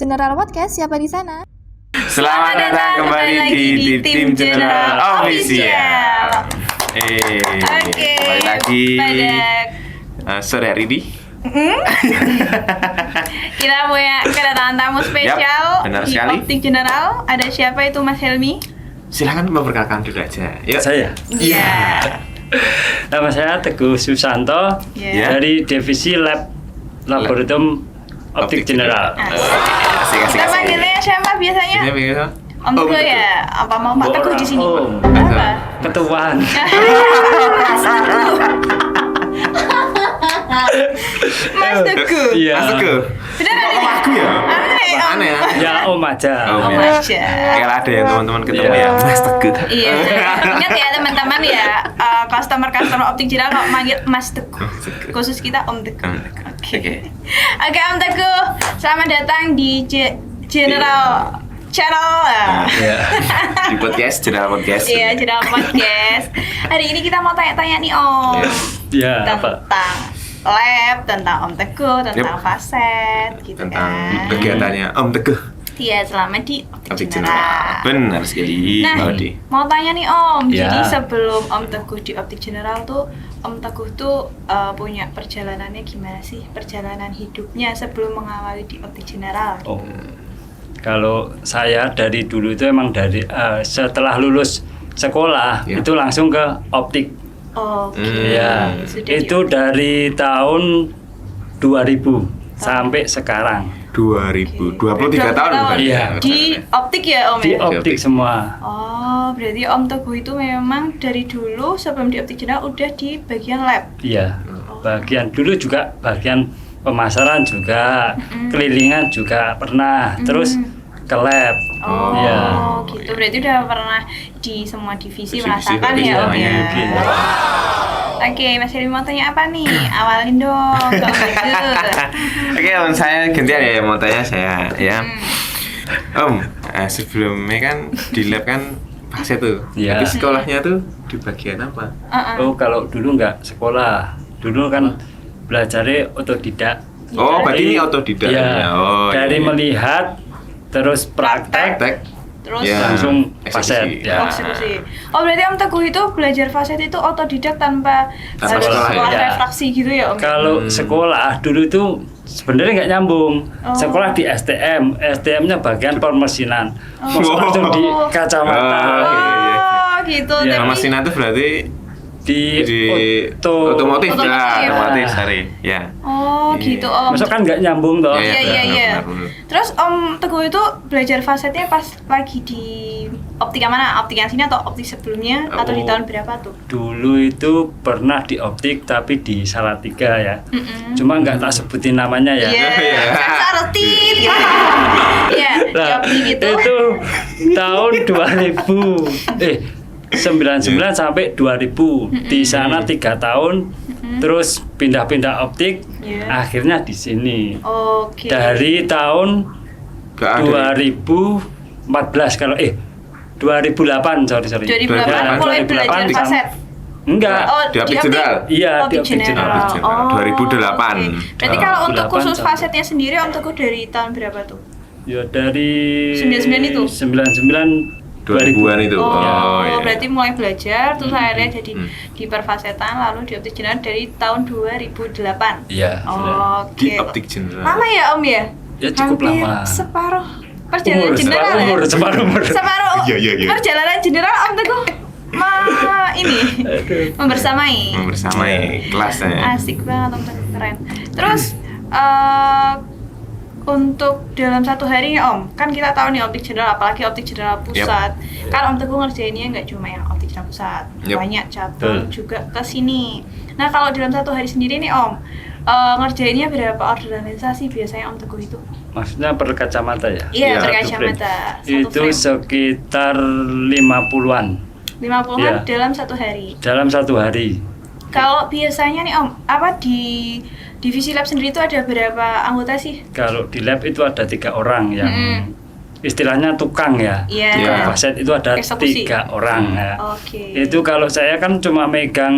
General Podcast, siapa di sana? Selamat datang kembali di Tim General Official. Oke, Kembali lagi pada sore hari ini. kita punya kedatangan tamu spesial benar di sekali. Optik General. Ada siapa itu, Mas Helmi? Silakan memperkenalkan dulu aja. Yuk. Saya. Iya. Nama saya Teguh Susanto Iya. dari Divisi Laboratorium Optik General. Asik. Kita panggilnya siapa biasanya? Ini biasa. Om Teguh ya? Apa mau Pak Teguh di sini? Om. Apa? Ketuaan. Mas Teguh. Iya. Mas Teguh. Beneran Kok ini? aku ya? Aneh, Aneh ya? Ya Om aja. Om Om ya. aja. Kayak ada yang teman-teman ketemu Iya. ya, Mas Teguh. Iya, ingat ya teman-teman ya, customer Optik General kalau manggil Mas Teguh, khusus kita Om Teguh. Om Teguh. Oke, Om Teguh, selamat datang di General Channel. Ya. Di podcast, General Podcast. Iya, General Podcast. Hari ini kita mau tanya-tanya nih Om Ya, apa? tentang lab, tentang Om Teguh, tentang faset, gitu Tentang kan. kegiatannya Om Teguh. Iya, selama di Optik Optik General. General. Benar sekali, Nah, Mbak Odi. mau tanya nih Om, Ya. jadi sebelum Om Teguh di Optik General tuh, Om Teguh tuh punya perjalanannya gimana sih? Perjalanan hidupnya sebelum mengawali di Optik General. Oh. Kalau saya dari dulu itu emang dari setelah lulus sekolah Ya. itu langsung ke optik. Oke. Ya. Sudah Itu dari tahun 2000 sampai sekarang. 2023 tahun kan? Iya. Di optik ya Om Di ya? optik semua. Oh, berarti Om Teguh itu memang dari dulu sebelum di Optik General udah di bagian lab. Iya, bagian dulu juga bagian pemasaran juga, kelilingan juga pernah, terus ke lab. Oh, Iya. gitu. Berarti udah pernah di semua divisi Divisi merasakan berarti ya Om semuanya. ya? Iya. Oke, Mas Helmi mau tanya apa nih? Awalin dong, Om Teguh. Oke, Om, saya gantian ya mau tanya saya ya. Om, sebelumnya kan di lab kan faset tuh. Iya. Tapi sekolahnya tuh di bagian apa? Oh, kalau dulu nggak sekolah, dulu kan belajarnya otodidak. Oh, berarti ini Dari- otodidak. Iya, Oh, dari iya. melihat, terus praktek, Praktek. Terus Ya, langsung eksekusi. faset. Ya. eksekusi. Oh, berarti Om Teguh itu belajar faset itu otodidak tanpa Tanpa harus sekolah, sekolah ya. refraksi gitu ya Om? Kalau sekolah dulu itu sebenarnya nggak nyambung. Oh. Sekolah di STM, STM-nya bagian permesinan. Masuk langsung di kacamata. Oh, gitu. Ya, Tapi Nama Sina tuh berarti di otomotif Otomotif. ya, otomotif sorry. Ya. oh, Iya. gitu Om. Masuk kan nggak nyambung toh. Iya, iya, iya. benar. Terus Om Teguh itu belajar fasetnya pas lagi di optik yang mana? Optik yang sini atau optik sebelumnya? Atau di Oh. tahun berapa tuh? Dulu itu pernah di optik tapi di Salatiga ya. Mm-mm. Cuma nggak tak sebutin namanya ya. Iya, Iya. Sarutin gitu. Iya, di Nah, optik itu. itu tahun 2000. 99 sampai 2000. Di sana 3 tahun. Terus pindah-pindah optik. Iya. Akhirnya di sini. Oke. Dari tahun Gak ada. 2014 kalau 2008 sorry 2008 mulai belajar faset. Enggak. Oh, Di Optik General? Iya, di Optik Optik General. Optik General, Oh, 2008. oke. Berarti kalau untuk 2008 khusus sampai- fasetnya sendiri Om Teguh dari tahun berapa tuh? Ya dari 99 itu? 99 2000-an itu. Oh, iya. berarti mulai belajar terus akhirnya jadi Hmm. di perfasetan lalu di Optik General dari tahun 2008. Iya. Oke. Di Optik General. Lama ya Om ya? Ya, cukup Hampir lama. separuh perjalanan general ya? separuh umur. Separuh Iya, iya, iya. perjalanan general Om Teguh ini membersamai. Membersamai kelasnya. Asik banget Om Teguh, keren. Terus untuk dalam satu hari nih Om, kan kita tahu nih Optik General, apalagi Optik General Pusat. Kan Om Teguh ngerjainnya nggak cuma yang Optik General Pusat, Yap. banyak cabang Betul. juga ke sini. Nah kalau dalam satu hari sendiri nih Om, ngerjainnya berapa orderan lensa sih biasanya Om Teguh itu? Maksudnya per kacamata ya? Iya, Iya, berkacamata. Itu frame. sekitar 50-an 50-an Iya. dalam satu hari. dalam satu hari. Kalau biasanya nih Om, apa di divisi lab sendiri itu ada berapa anggota sih? Kalau di lab itu ada 3 orang yang Mm-mm. istilahnya tukang ya. Iya. Tukang Iya. faset itu ada Eksekusi. 3 orang ya. Oke. Itu kalau saya kan cuma megang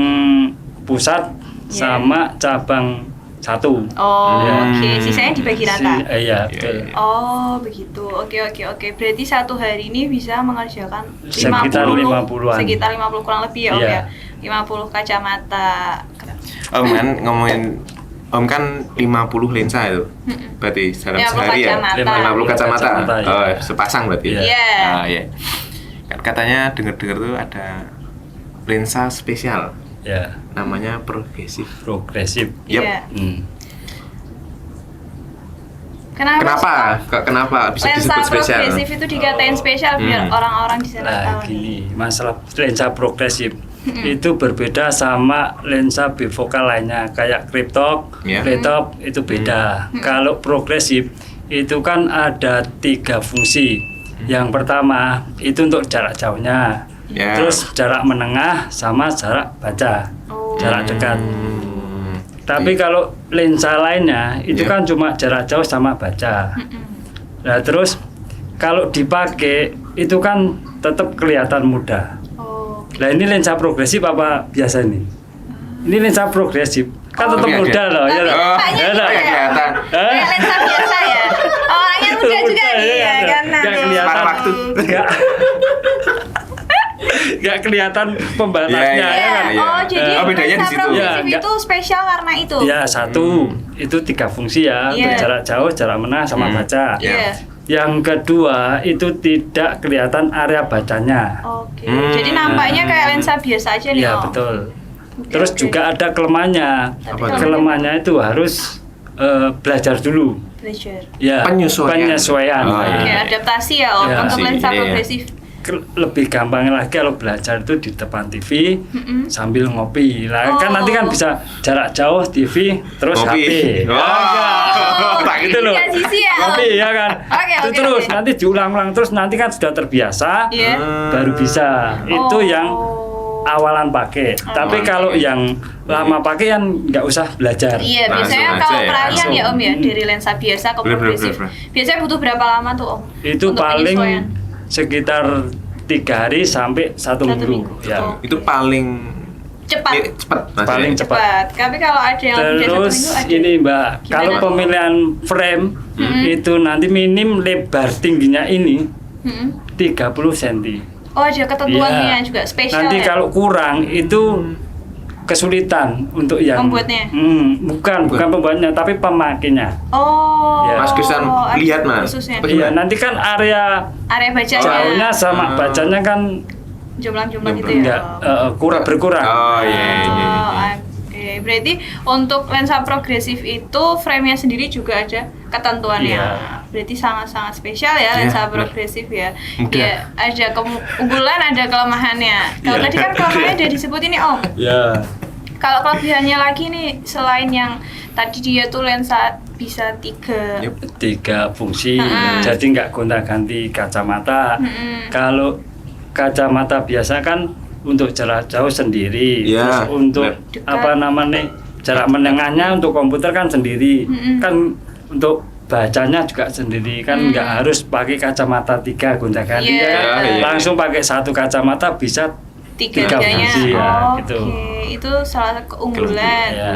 pusat Iya. sama cabang satu. Oh, Ya. oke. Sisanya dibagi rata. Iya, Iya, betul. iya. Oh, begitu. Oke. Berarti satu hari ini bisa mengerjakan Sekitar 50-an. Sekitar 50 kurang lebih ya, Om Iya. ya. 50 kacamata. Om kan ngomongin Om kan 50 lensa itu. Berarti dalam 50 sehari ya. kacamata. 50 kacamata. Kacamata, ya. Oh, sepasang berarti. Iya. Ah, iya. Kan katanya dengar-dengar tuh ada lensa spesial Ya, namanya progresif. progresif. Yap. Iya. Hmm. Kenapa? Kenapa bisa lensa disebut spesial? progresif itu dikatain spesial biar orang-orang di sana Nah, tahu. gini, masalah lensa progresif itu berbeda sama lensa bifocal lainnya kayak crop Ya. laptop itu beda. Kalau progresif itu kan ada 3 fungsi. Yang pertama itu untuk jarak jauhnya, Ya. terus jarak menengah sama jarak baca, Oh. jarak dekat. Hmm. Tapi kalau lensa lainnya itu Ya. kan cuma jarak jauh sama baca. Nah terus kalau dipakai itu kan tetap kelihatan mudah. Oh. Nah ini lensa progresif apa biasa ini? Ini lensa progresif kan tetap Oke, oke. mudah loh, ya Tapi loh. mukanya Ya gitu loh. ya. Kelihatan. Kayak lensa biasa ya. Orangnya muda juga nih ya Iya, kan. nggak Aduh. kelihatan. Separuh waktu. Nggak kelihatan pembatasnya Iya, Iya. ya kan? iya. Oh, jadi Oh, bedanya di lensa situ. progresif Ya, nggak- itu spesial karena itu. Ya satu itu 3 fungsi ya, Iya. untuk jarak jauh, jarak menengah sama baca. Iya. Yang kedua itu tidak kelihatan area bacanya. Oke. Jadi nampaknya kayak lensa biasa aja nih, Iya Om. betul. Oke, Terus oke. juga ada kelemahannya. Tapi Apa tuh? Kelemahannya itu harus belajar dulu. Belajar. Ya, Penyesuaian. penyesuaian. Oh, Oke, iya. adaptasi ya Om Iya. untuk lensa Iya. progresif. Lebih gampang lagi kalau belajar itu di depan TV sambil ngopi. Lah kan Oh. nanti kan bisa jarak jauh TV terus Ngopi. HP. Oh. Nah, gitu loh. Tiga sisi ya, Om. Ngopi ya kan. Oke, Itu oke, terus oke. nanti diulang-ulang terus nanti kan sudah terbiasa. Iya. Baru bisa. Itu Oh. yang awalan pakai. Tapi kalau yang lama pakai kan nggak usah belajar. Iya, Langsung biasanya aja kalau ya, peralihan langsung. ya Om ya dari lensa biasa ke Bener, progresif. bener. Biasanya butuh berapa lama tuh Om? Itu untuk paling penyesuaian? sekitar 3 hari sampai 1 1 minggu. minggu. Ya. Oh. Itu paling Cepat. cepat maksudnya. Paling cepat. Cepat. Tapi kalau ada yang lebih dari 1 Terus minggu ada. ini Mbak, Gimana? kalau pemilihan frame itu nanti minim lebar tingginya ini Mm-mm. 30 cm. Oh, ada ketentuannya juga spesial Nanti ya? kalau kurang itu kesulitan untuk yang Pembuatnya? bukan pembuatnya tapi pemakainya. Oh. Ya. Mas Kristian ada lihat, Mas. khususnya. Apa Iya, gimana? nanti kan area Area bacanya. jauhnya sama bacanya kan Jumlah-jumlah gitu ya. enggak berkurang. Oh iya iya. iya. Oke, berarti untuk lensa progresif itu frame-nya sendiri juga ada ketentuannya. Iya. Berarti sangat-sangat spesial ya Iya, lensa benar. progresif ya. Mudah. Dia ada keunggulan, ada kelemahannya. Kalau Iya. tadi kan kelemahannya udah disebut ini Om. Ya. Kalau kelebihannya lagi nih selain yang tadi dia tuh lensa bisa 3 Yup. 3 fungsi, Mm-mm. jadi nggak gonta-ganti kacamata. Mm-mm. Kalau kacamata biasa kan untuk jarak jauh sendiri, Iya, terus untuk benar. apa namanya jarak menengahnya untuk komputer kan sendiri, Mm-mm. kan untuk bacanya juga sendiri, kan nggak harus pakai kacamata 3 gonta-ganti, Iya, ya kan? iya. Langsung pakai 1 kacamata bisa 3 tiga-tiganya. fungsi ya, Oke, gitu. itu salah satu keunggulan. Ya.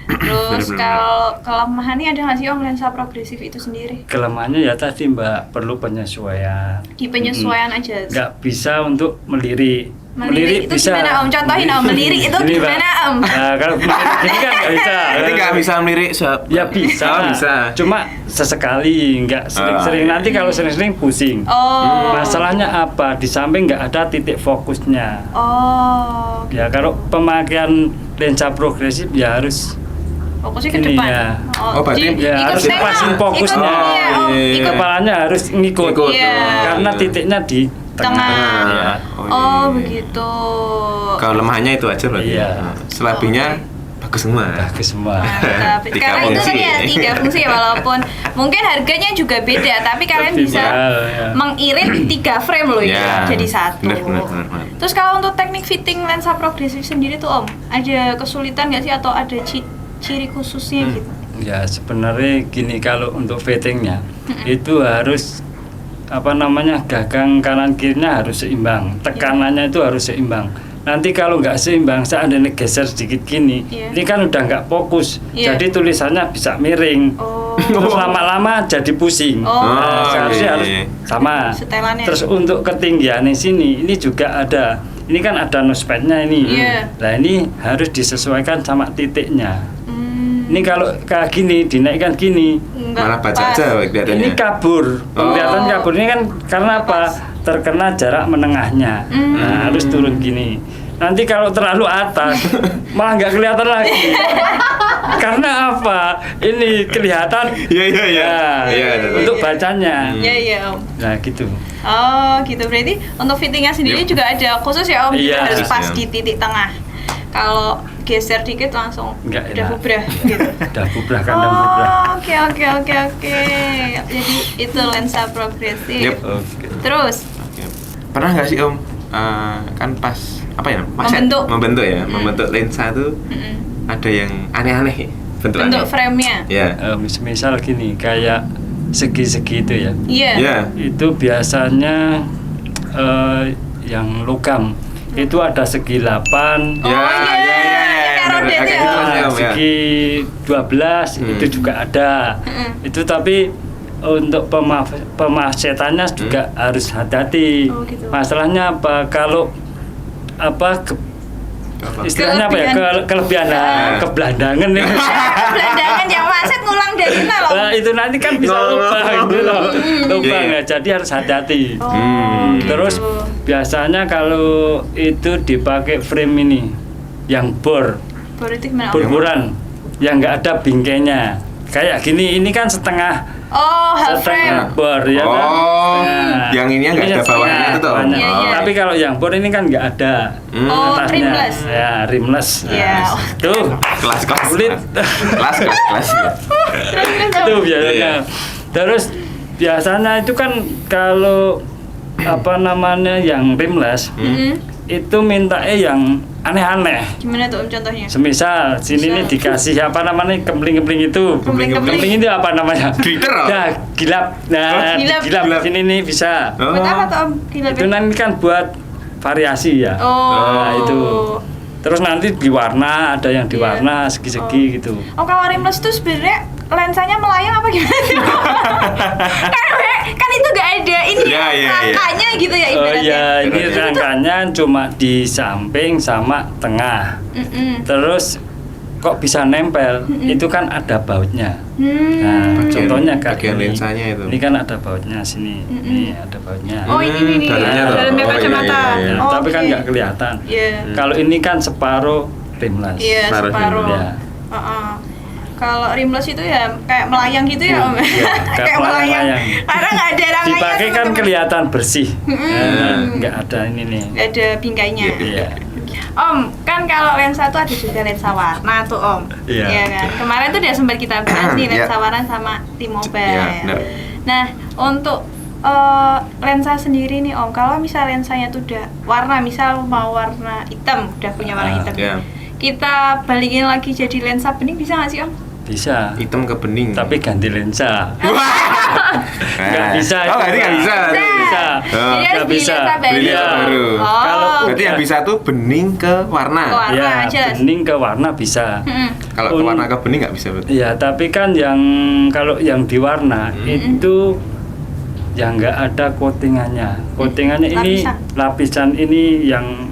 Terus Bener-bener. kalau kelemahannya ada nggak sih Om lensa progresif itu sendiri? Kelemahannya ya tadi Mbak, perlu penyesuaian. Di penyesuaian aja. Nggak bisa untuk melirik. Melirik itu gimana Om? Contohin Om, melirik itu Ini, Mbak. gimana Om? Nah, kalau melirik gini kan nggak bisa. Berarti nggak bisa melirik Ya bisa. Oh, bisa. Cuma sesekali, nggak sering-sering. iya. Nanti kalau sering-sering pusing. Oh. Masalahnya apa? Di samping nggak ada titik fokusnya. Oh. Ya kalau pemakaian lensa progresif ya harus Fokusnya ke Ini depan. ya. Oh, berarti jadi ya ikut harus tema, dipasin ikut fokusnya. ini ya, Om. Oh, iya. Ikut kepalanya harus ngikut. Ngikut. Iya. Karena titiknya di tengah. tengah. Ya. Oh, begitu. Kalau lemahnya itu aja berarti. Iya. Nah, selebihnya bagus semua. Bagus semua. Mantap. Tiga Karena itu fungsi. tadi ya 3 fungsi ya, walaupun mungkin harganya juga beda, tapi kalian Lebih bisa mahal, ya. mengirit 3 frame loh Ya, ya, jadi satu. benar. Terus kalau untuk teknik fitting lensa progresif sendiri tuh Om, ada kesulitan nggak sih atau ada ciri khususnya gitu? Ya sebenarnya gini, kalau untuk fittingnya itu harus apa namanya, gagang kanan kirinya harus seimbang, tekanannya itu harus seimbang. nanti kalau nggak seimbang seandainya geser sedikit gini, Iya. ini kan udah nggak fokus, Iya. jadi tulisannya bisa miring. Oh. Terus lama-lama jadi pusing. Oh. Nah, seharusnya iya, harus iya. sama. Setelannya. Terus untuk ketinggian di sini, ini juga ada. Ini kan ada nosepadnya ini. Iya. Nah ini harus disesuaikan sama titiknya. Hmm, Ini kalau kayak gini, dinaikkan gini, enggak Malah baca pas. aja kelihatannya. ini kabur. Oh. Kelihatan kabur ini kan karena apa? Terkena jarak menengahnya. Nah, harus turun gini. Nanti kalau terlalu atas, malah nggak kelihatan lagi. Karena apa? Ini kelihatan. Iya, iya, iya. Nah, Iya, betul. untuk bacanya. Iya iya Om. Nah, gitu. Oh gitu, berarti untuk fittingnya sendiri Yep. juga ada khusus ya Om, Iya. harus pas Khusus, ya. di titik tengah. Kalau geser dikit langsung Nggak udah enak. bubrah gitu. Udah bubrah kandang bubrah. Oh, oke. Jadi itu lensa progresif. Yep. Oke. Terus Oke. Pernah nggak sih Om, kan pas apa ya? Membentuk ya, membentuk lensa tuh mm-mm, ada yang aneh-aneh bentukannya. bentuk frame-nya. Ya. Misal gini, kayak segi-segi itu ya. Iya. Ya. Itu biasanya yang logam. Itu ada segi 8, Oh, iya. Kayak rodet Agak ya. gitu kan, nah, Om, ya. segi 12 itu juga ada. Mm-mm. Itu tapi untuk pemasetannya juga harus hati-hati. Oh, gitu. Masalahnya apa? Kalau apa Apa? istilahnya apa ya? Kelebihan Ah. kebelandangan ya. Belandangan yang maset ngulang dari nol Om. Nah, itu nanti kan bisa lubang gitu loh. Lubang Iya, iya. ya. Jadi harus hati-hati. Oh, Hmm. Terus gitu. biasanya kalau itu dipakai frame ini yang bor, Baru itu gimana Om? bor-boran yang nggak ada bingkainya. Kayak gini, ini kan setengah Oh, half frame. bor ya kan. Oh, Nah, yang ini nggak ada setengah bawahnya itu toh? bawahnya. Iya, iya. Tapi kalau yang bor ini kan nggak ada Oh, atasnya. rimless. Ya, rimless. Iya. Tuh, Kelas. Sulit. Kelas. itu biasanya. Iya. Terus biasanya itu kan kalau apa namanya yang rimless Mm-mm. itu mintanya yang aneh-aneh. Gimana tuh Om contohnya? Semisal sini nih dikasih apa namanya kempling-kempling itu. Kempling-kempling. Kempling itu apa namanya? Glitter, oh? Ya, gilap. Nah, Gilap. gilap Gilap. sini nih bisa. Oh. Buat apa tuh Om? Gila Itu nanti kan buat variasi ya. Oh. Nah, itu. Terus nanti diwarna, ada yang diwarna segi-segi gitu. Oh, kalau rimless tuh sebenarnya lensanya melayang apa gimana? kan itu gak ada ini Iya, iya, iya. rangkanya gitu ya Oh ibaratnya. ya, ini rangkanya cuma di samping sama tengah. Mm-mm. Terus kok bisa nempel? Itu kan ada bautnya. Nah, Hmm. contohnya kayak bagian gini. lensanya itu. Ini kan ada bautnya sini. Ini ada bautnya. Oh, ini dalamnya tuh. dalamnya Oh, iya, kacamata. iya, iya. Oh, Tapi kan oke. nggak kelihatan. Iya. Kalau ini kan separuh rimless. Iya, Separuh separuh. ya. Heeh. Kalau rimless itu ya kayak melayang gitu ya, Om. Iya, kayak melayang. Karena nggak ada rangkanya. Dipakai kan teman-teman. kelihatan bersih. Nah, nggak ada ini nih. Nggak ada bingkainya. Iya. Om, kan kalau lensa tuh ada juga lensa warna tuh Om. Iya. Kan. Kemarin tuh udah sempat kita bahas nih lensa Iya. warna sama T-Mobile. Iya, benar. Nah, untuk lensa sendiri nih Om, kalau misal lensanya tuh udah warna, misal mau warna hitam, udah punya warna hitam. Iya. Kita balikin lagi jadi lensa bening bisa nggak sih Om? Bisa. Hitam ke bening. Tapi ganti lensa. Nggak bisa. Oh, itu, berarti nggak Pak. bisa. Nggak bisa. Oh. Jadi harus Nggak beli bisa. lensa baru. Beli lensa baru. Kalau Berarti yang udah- bisa tuh bening ke warna. Ke warna. Ya, jelas. bening ke warna bisa. Mm-mm. Kalau ke warna ke bening nggak bisa berarti. Ya, tapi kan yang kalau yang diwarna itu yang nggak ada coatingannya. Coatingannya ini lapisan ini yang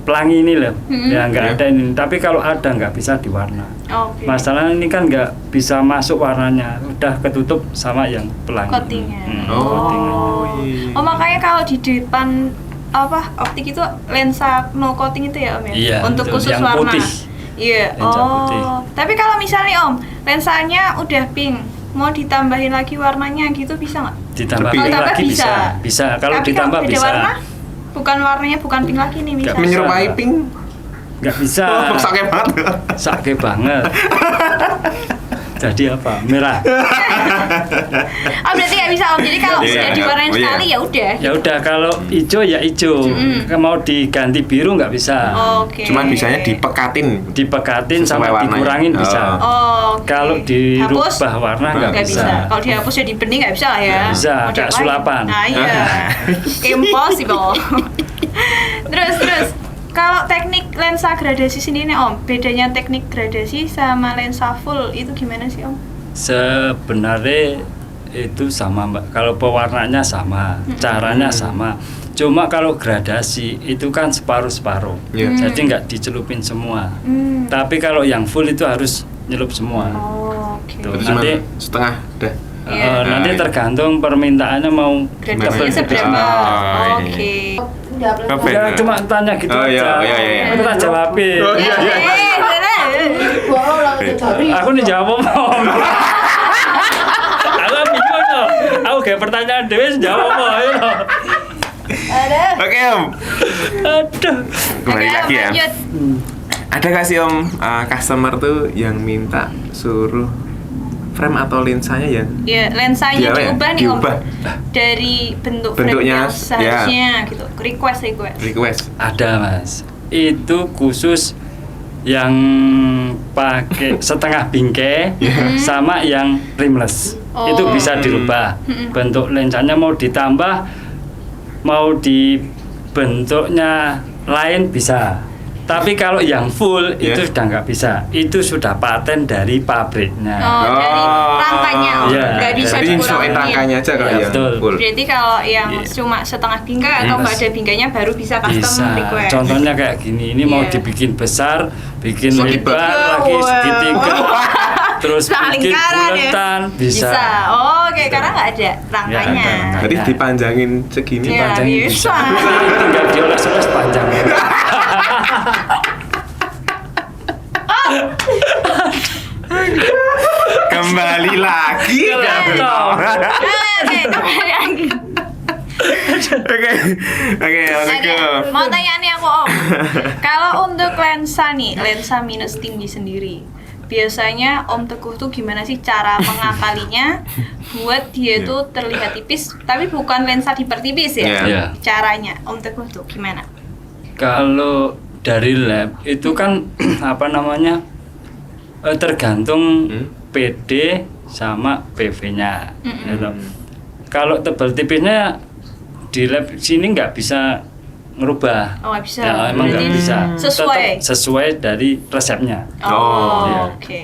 pelangi ini loh. Ya nggak Ya. ada ini. Tapi kalau ada nggak bisa diwarna. Oke. Masalahnya ini kan nggak bisa masuk warnanya. Udah ketutup sama yang pelangi. Coatingnya. Coatingannya. iya. Oh, makanya kalau di depan apa optik itu lensa no coating itu ya Om ya? Iya, Untuk itu khusus yang warna. putih. Iya. Lensa putih. Tapi kalau misalnya Om, lensanya udah pink, mau ditambahin lagi warnanya gitu bisa nggak? Ditambah Kalau pink tambah lagi bisa. bisa. Kalau Tapi ditambah beda bisa. warna, bukan warnanya bukan pink lagi nih Nggak misalnya. Menyerupai pink. Nggak bisa. Oh, sakit banget. Sakit banget. Jadi apa? Merah. Oh, berarti nggak bisa Om. Jadi kalau Iya, sudah iya. diwarnain Oh, iya. sekali ya udah. Ya udah kalau hijau ya hijau. Mau diganti biru nggak bisa. Oke. Cuman bisanya dipekatin. Dipekatin Sesuai sama warnanya. dikurangin bisa. Oh, oke. Kalau dirubah warna nggak nggak bisa. bisa. Kalau dihapus jadi bening nggak bisa lah ya. Nggak bisa, Mau kayak diapain? sulapan. Nah iya, impossible. terus Kalau teknik lensa gradasi sendiri nih Om, bedanya teknik gradasi sama lensa full itu gimana sih Om? Sebenarnya itu sama Mbak. Kalau pewarnanya sama, caranya sama. Cuma kalau gradasi itu kan separuh-separuh. Iya. Jadi nggak dicelupin semua. Tapi kalau yang full itu harus nyelup semua. Oh, oke. Tuh, Itu cuma nanti setengah dah. Iya. nanti Nah, tergantung permintaannya mau Gradasinya Gimana? seberapa? Oh, Oke. Apa ya itu? cuma tanya gitu Oh, iya, aja. iya, iya. Aku tak jawabin. Oh, iya, iya. Aku nih jawab mau. Aku bingung loh. Aku kayak pertanyaan dewe jawab mau. Ayo loh. Oke Om. Aduh. Kembali Oke, lagi ya. lanjut. Ada gak sih Om customer tuh yang minta suruh frame atau lensanya yang Ya, lensanya Diawa ya? diubah nih Om. Diubah. Dari bentuk Bentuknya, frame yang seharusnya gitu. Request. request? Ada Mas. Itu khusus yang pakai setengah bingkai sama yang rimless. Oh. Itu bisa dirubah. Bentuk lensanya mau ditambah, mau dibentuknya lain bisa. Tapi kalau yang full Yeah. itu sudah nggak bisa. Itu sudah paten dari pabriknya. Oh, dari rangkanya Om. Iya. Nggak bisa Jadi nyesuaiin dikurangin. rangkanya aja kalau Iya, yang betul. full. Berarti kalau yang cuma setengah bingkai atau nggak ada bingkainya baru bisa custom Bisa. request. Contohnya kayak gini. Ini mau Iya. dibikin besar, bikin Segitiga. lebar lagi Wow. segitiga. Terus Nah, bikin lingkaran ya. buletan bisa. Oh, oke, karena nggak ada rangkanya. ada. Jadi dipanjangin segini. Iya. Panjangin bisa. bisa. Tinggal dioles-oles panjang. Kembali lagi. Laptop. Oke, kembali lagi. Oke. Oke, Ada, mau tanya nih aku Om. Kalau untuk lensa nih, lensa minus tinggi sendiri, biasanya Om Teguh tuh gimana sih cara mengakalinya buat dia tuh terlihat tipis, tapi bukan lensa dipertipis ya? Iya. Iya. Caranya Om Teguh tuh gimana? Kalau dari lab itu kan apa namanya tergantung PD sama PV-nya. Gitu. Kalau tebal tipisnya di lab sini nggak bisa ngerubah. Oh, nggak bisa. Ya, emang nggak Berarti bisa. sesuai. Tetap sesuai dari resepnya. Oh, iya. Oke.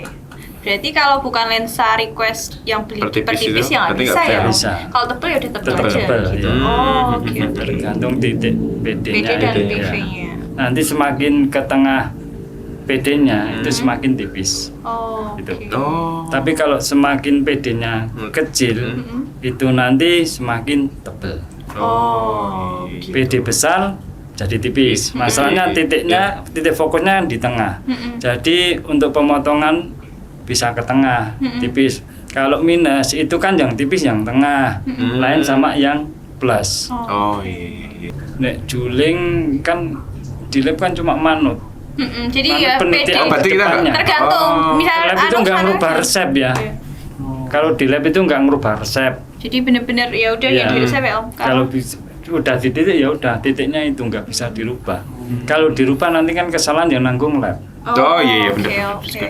Berarti kalau bukan lensa request yang beli Pertipis pertipis itu, ya nggak berarti bisa nggak ya? bisa. Kalau tebel ya udah tebel Tetap aja tebal, gitu. iya. Oh, oke. Tergantung titik PD PD-nya. dan itu, ya. PV-nya. Nanti semakin ke tengah PD-nya itu semakin tipis. Oh, Gitu. oke. Oh. Tapi kalau semakin PD-nya kecil, itu nanti semakin tebal. Oh, iya. PD besar jadi tipis. Masalahnya titiknya, titik fokusnya di tengah. Jadi untuk pemotongan bisa ke tengah, tipis. Kalau minus itu kan yang tipis yang tengah, lain sama yang plus. Oh iya. Nek juling kan di lab kan cuma manut. Jadi Manut ya penelitian PD Oh, berarti kita depannya. tergantung. Oh. Misal Lab itu nggak ngerubah resep ya. Iya. Kalau di lab itu nggak ngerubah resep. Jadi bener-bener ya udah Iya. yang di resep ya Om. Kalau udah di titik ya udah titiknya itu nggak bisa dirubah. Kalau dirubah nanti kan kesalahan yang nanggung lab. Oh, iya, oke, bener. oke.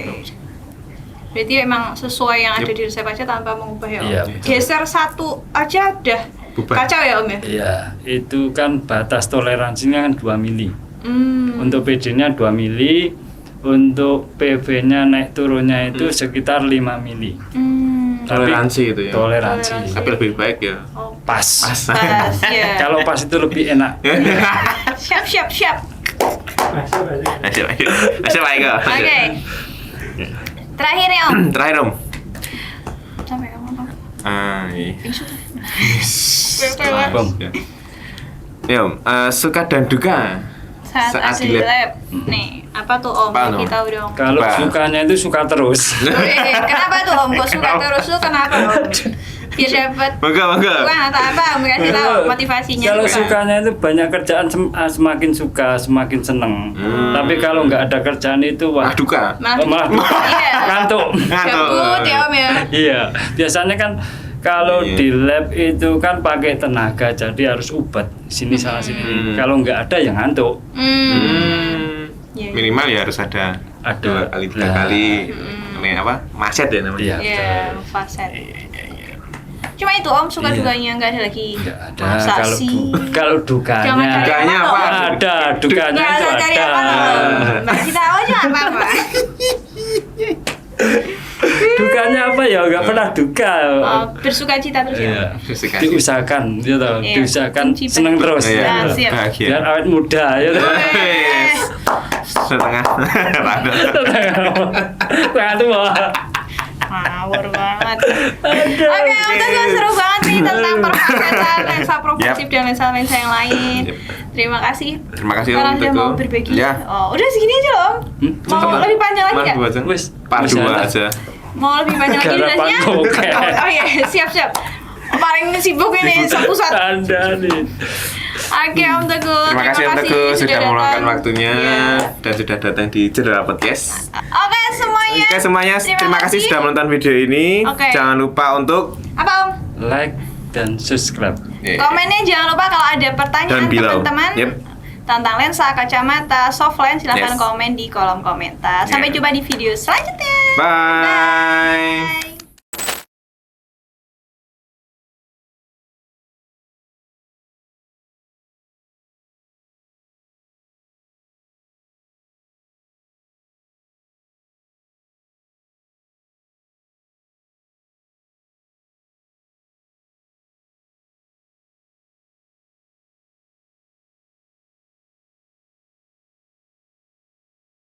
Berarti emang sesuai yang ada di resep aja tanpa mengubah ya Om. Iya, betul. Geser satu aja udah Bubar. kacau ya Om ya. Iya, itu kan batas toleransinya kan 2 mili. Hmm. Untuk PD-nya 2 mili, untuk PV-nya naik turunnya itu sekitar 5 mili. Tapi Toleransi itu ya. Toleransi. Tapi lebih baik ya. Oh, Pas. Pas. pas ya. Kalau pas itu lebih enak. Siap. Masih baik kok. Oke. Terakhir ya Om. Terakhir Om. Sampai kamu apa? Iya. Bom. Ya Om, suka dan duka Saat saat di di lab. lab. Nih, apa tuh Om? Apa, Om? Kita udah Om. Kalau Coba. sukanya itu suka terus. Kenapa tuh Om? Kok suka terus tuh kenapa Om? Biar dapat Mangga. uang atau apa Om? Kasih tahu motivasinya. Kalau juga. sukanya itu banyak kerjaan semakin suka, semakin seneng. Tapi kalau nggak ada kerjaan itu wah Duka. Malah malah Iya. ngantuk. Gabut ya Om ya. Iya, biasanya kan kalau Iya. di lab itu kan pakai tenaga, jadi harus ubat sini sana sini. Kalau nggak ada ya ngantuk. Iya. Minimal ya harus ada Ada. 2 kali 3 kali. Ini apa? Maset ya namanya. Iya. Iya, faset. Cuma itu Om suka dukanya nggak ada lagi. Nggak ada. Masa Kalau sih? kalau Jangan dukanya Dukanya apa? ada, dukanya Nggak itu ada cari ada. apa Mbak Cita aja apa-apa. Dukanya apa ya? Nggak pernah duka. Oh, bersuka cita terus ya. Iya. Bersuka cita. Diusahakan, ya toh. Iya, Diusahakan kunci seneng penting. terus. Iya, Nah, siap. bahagia. Biar awet muda, ya toh. Wes. Setengah. Rada. Sangat tua. Ngawur banget. Oke, untuk gue seru banget nih tentang permasalahan lensa progresif dan lensa-lensa yang lain. Yep. Terima kasih. Terima kasih Kalau Om Anda Teguh. mau berbagi. Ya. Oh, udah segini aja loh Om. Mau lebih panjang lagi nggak? aja. Wes, Part bisa 2 lah. aja. Mau lebih panjang lagi Garapan durasinya? bokeh. Oh iya, siap-siap. Paling sibuk ini satu-satu. Anda nih. Oke Om Teguh. Terima kasih Om Teguh sudah datang. meluangkan waktunya Iya. dan sudah datang di Cedera Podcast. Oke semuanya. Oke semuanya, terima kasih sudah menonton video ini. Oke. Jangan lupa untuk Apa Om? Like dan subscribe. Komennya jangan lupa kalau ada pertanyaan Dan below. teman-teman Yep. tentang lensa, kacamata, soft lens silahkan Yes. komen di kolom komentar. Sampai Yeah. jumpa di video selanjutnya. Bye. Bye.